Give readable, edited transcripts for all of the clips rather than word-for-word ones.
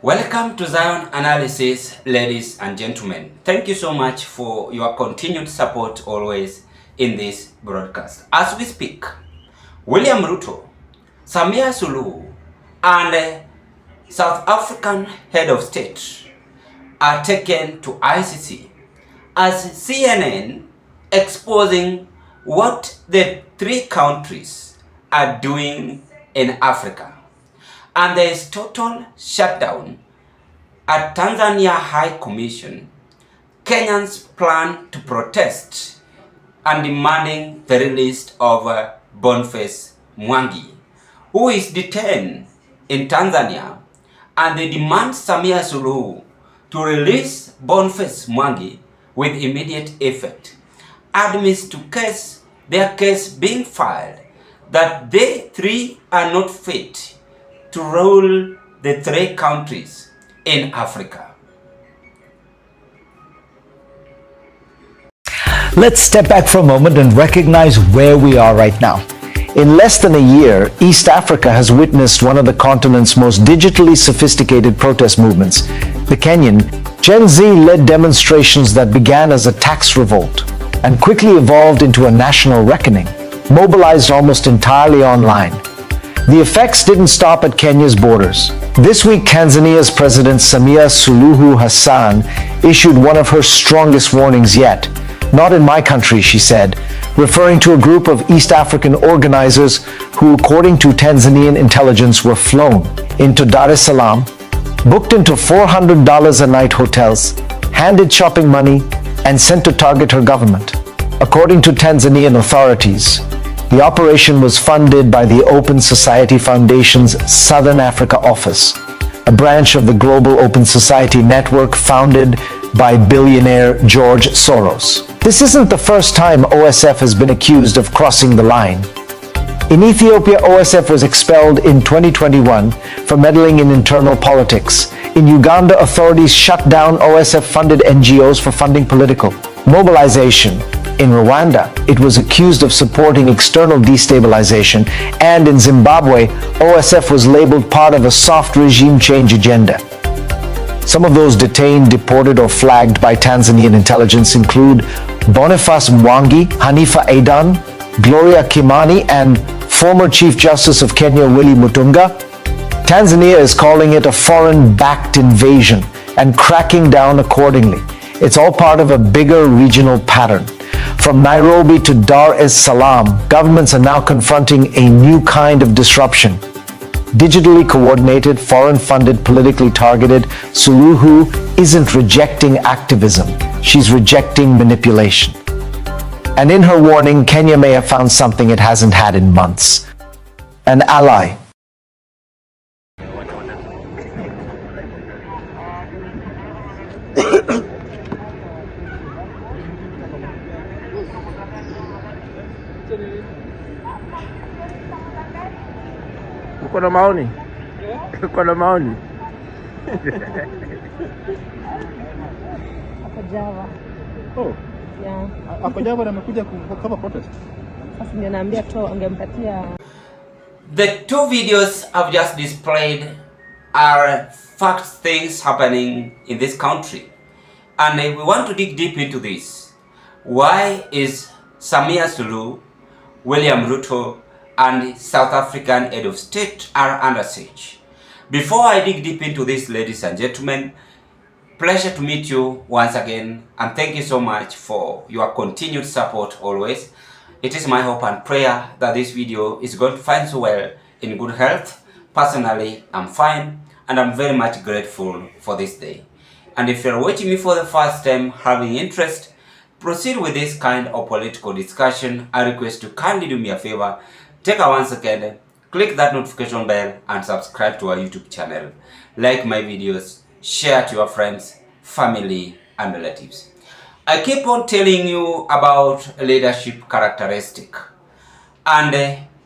Welcome to Zion Analysis, ladies and gentlemen. Thank you so much for your continued support always in this broadcast. As we speak, William Ruto, Samia Suluhu, and South African head of state are taken to ICC as CNN exposing what the three countries are doing in Africa. And there is total shutdown at Tanzania High Commission. Kenyans plan to protest and demanding the release of Boniface Mwangi, who is detained in Tanzania, and they demand Samia Suluhu to release Boniface Mwangi with immediate effect, amidst their case being filed that they three are not fit to rule the three countries in Africa. Let's step back for a moment and recognize where we are right now. In less than a year, East Africa has witnessed one of the continent's most digitally sophisticated protest movements. The Kenyan Gen Z-led demonstrations that began as a tax revolt and quickly evolved into a national reckoning, mobilized almost entirely online. The effects didn't stop at Kenya's borders. This week, Tanzania's President Samia Suluhu Hassan issued one of her strongest warnings yet. "Not in my country," she said, referring to a group of East African organizers who, according to Tanzanian intelligence, were flown into Dar es Salaam, booked into $400 a night hotels, handed shopping money, and sent to target her government. According to Tanzanian authorities, the operation was funded by the Open Society Foundation's Southern Africa office, a branch of the global Open Society network founded by billionaire George Soros. This isn't the first time OSF has been accused of crossing the line. In Ethiopia, OSF was expelled in 2021 for meddling in internal politics. In Uganda, authorities shut down OSF-funded NGOs for funding political mobilization. In Rwanda, it was accused of supporting external destabilization, and in Zimbabwe, OSF was labeled part of a soft regime change agenda. Some of those detained, deported, or flagged by Tanzanian intelligence include Boniface Mwangi, Hanifa Adan, Gloria Kimani, and former Chief Justice of Kenya Willy Mutunga. Tanzania is calling it a foreign-backed invasion and cracking down accordingly. It's all part of a bigger regional pattern. From Nairobi to Dar es Salaam, governments are now confronting a new kind of disruption. Digitally coordinated, foreign-funded, politically targeted, Suluhu isn't rejecting activism. She's rejecting manipulation. And in her warning, Kenya may have found something it hasn't had in months: an ally. Uko na maoni? Uko na maoni? Ako Java. Oh. Yeah. Ako Java na amekuja kama protest. Sasa ndio naambia tu angempatia. The two videos I've just displayed are fact things happening in this country. And we want to dig deep into this. Why is Samia Suluhu, William Ruto, and South African head of state are under siege? Before I dig deep into this, ladies and gentlemen, pleasure to meet you once again, and thank you so much for your continued support always. It is my hope and prayer that this video is going to find you well in good health. Personally, I'm fine, and I'm very much grateful for this day. And if you're watching me for the first time, having interest, proceed with this kind of political discussion, I request you kindly do me a favor. Take a 1 second, click that notification bell, and subscribe to our YouTube channel. Like my videos, share to your friends, family, and relatives. I keep on telling you about leadership characteristic. And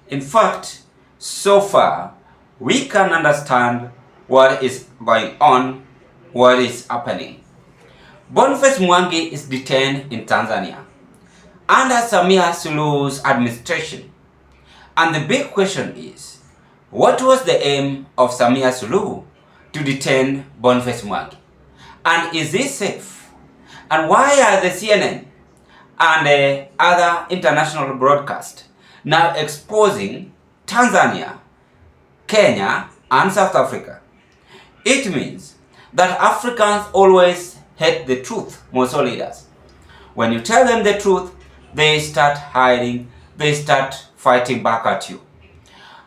in fact, so far, we can understand what is going on, what is happening. Boniface Mwangi is detained in Tanzania under Samia Suluhu's administration. And the big question is, what was the aim of Samia Suluhu to detain Boniface Mwangi? And is this safe? And why are the CNN and other international broadcasts now exposing Tanzania, Kenya, and South Africa? It means that Africans always hate the truth, most leaders. When you tell them the truth, they start hiding, they start fighting back at you.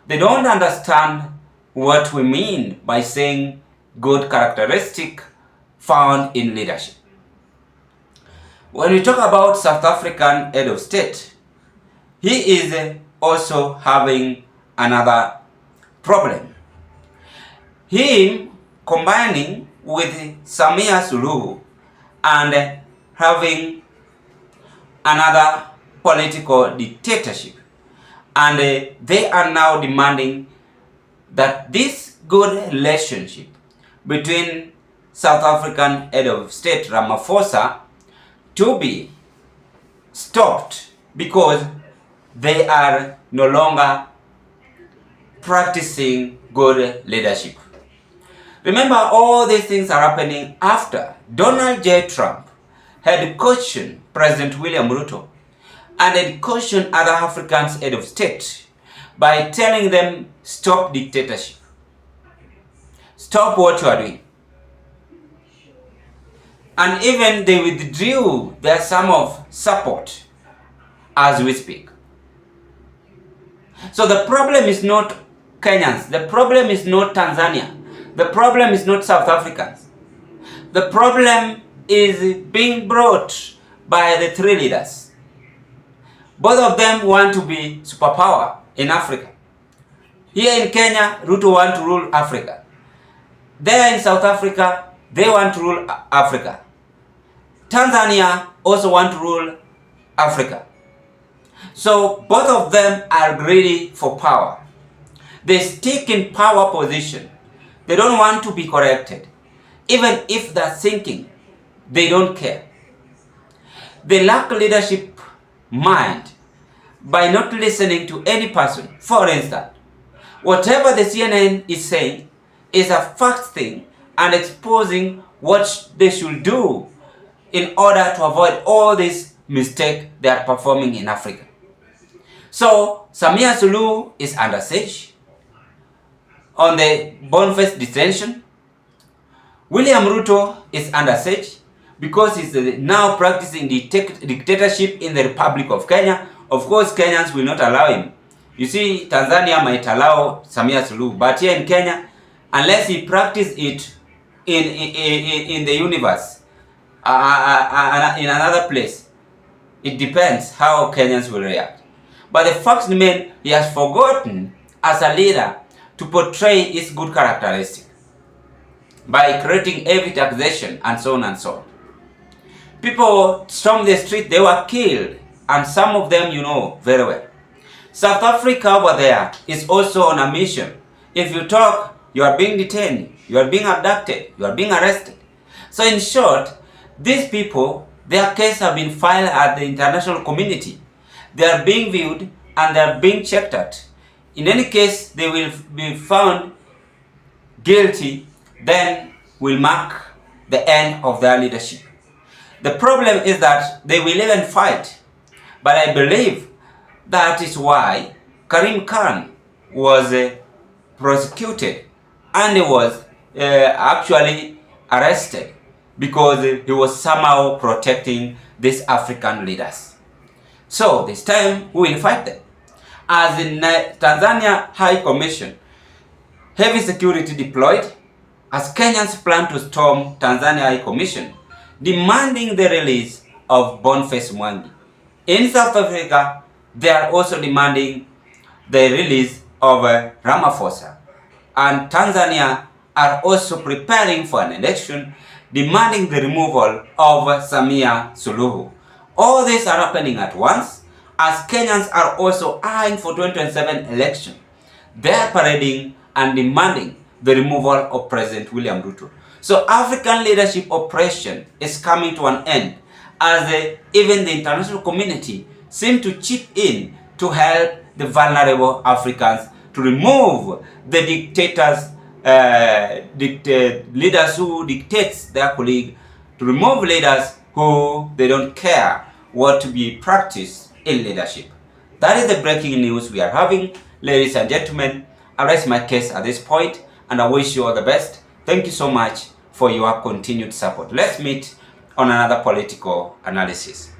They don't understand what we mean by saying good characteristic found in leadership. When we talk about South African head of state, he is also having another problem. Him combining with Samia Suluhu and having another political dictatorship, and they are now demanding that this good relationship between South African head of state Ramaphosa to be stopped because they are no longer practicing good leadership. Remember, all these things are happening after Donald J. Trump had cautioned President William Ruto and had cautioned other Africans head of state by telling them, stop dictatorship. Stop what you are doing. And even they withdrew their sum of support as we speak. So the problem is not Kenyans. The problem is not Tanzania. The problem is not South Africans. The problem is being brought by the three leaders. Both of them want to be superpower in Africa. Here in Kenya, Ruto want to rule Africa. There in South Africa, they want to rule Africa. Tanzania also want to rule Africa. So both of them are greedy for power. They stick in power position. They don't want to be corrected. Even if they're thinking, they don't care. They lack leadership mind by not listening to any person. For instance, whatever the CNN is saying is a fact thing and exposing what they should do in order to avoid all these mistakes they are performing in Africa. So Samia Suluhu is under siege on the Boniface detention. William Ruto is under siege because he's now practicing dictatorship in the Republic of Kenya. Of course, Kenyans will not allow him. You see, Tanzania might allow Samia Suluhu, but here in Kenya, unless he practices it in the universe, in another place, it depends how Kenyans will react. But the fact remains, he has forgotten as a leader to portray his good characteristic by creating heavy taxation and so on and so on. People stormed the street, they were killed, and some of them you know very well. South Africa over there is also on a mission. If you talk, you are being detained, you are being abducted, you are being arrested. So in short, these people, their case have been filed at the international community. They are being viewed and they are being checked at. In any case, they will be found guilty, then will mark the end of their leadership. The problem is that they will even fight. But I believe that is why Karim Khan was prosecuted and he was actually arrested, because he was somehow protecting these African leaders. So this time we will fight them. As in Tanzania High Commission, heavy security deployed as Kenyans plan to storm Tanzania High Commission, demanding the release of Boniface Mwangi. In South Africa, they are also demanding the release of Ramaphosa. And Tanzania are also preparing for an election, demanding the removal of Samia Suluhu. All these are happening at once, as Kenyans are also eyeing for 2027 election. They are parading and demanding the removal of President William Ruto. So African leadership oppression is coming to an end, as even the international community seem to chip in to help the vulnerable Africans to remove the dictators leaders who dictates their colleague to remove leaders who they don't care what to be practiced in leadership. That is the breaking news we are having. Ladies and gentlemen, I rest my case at this point, and I wish you all the best. Thank you so much for your continued support. Let's meet on another political analysis.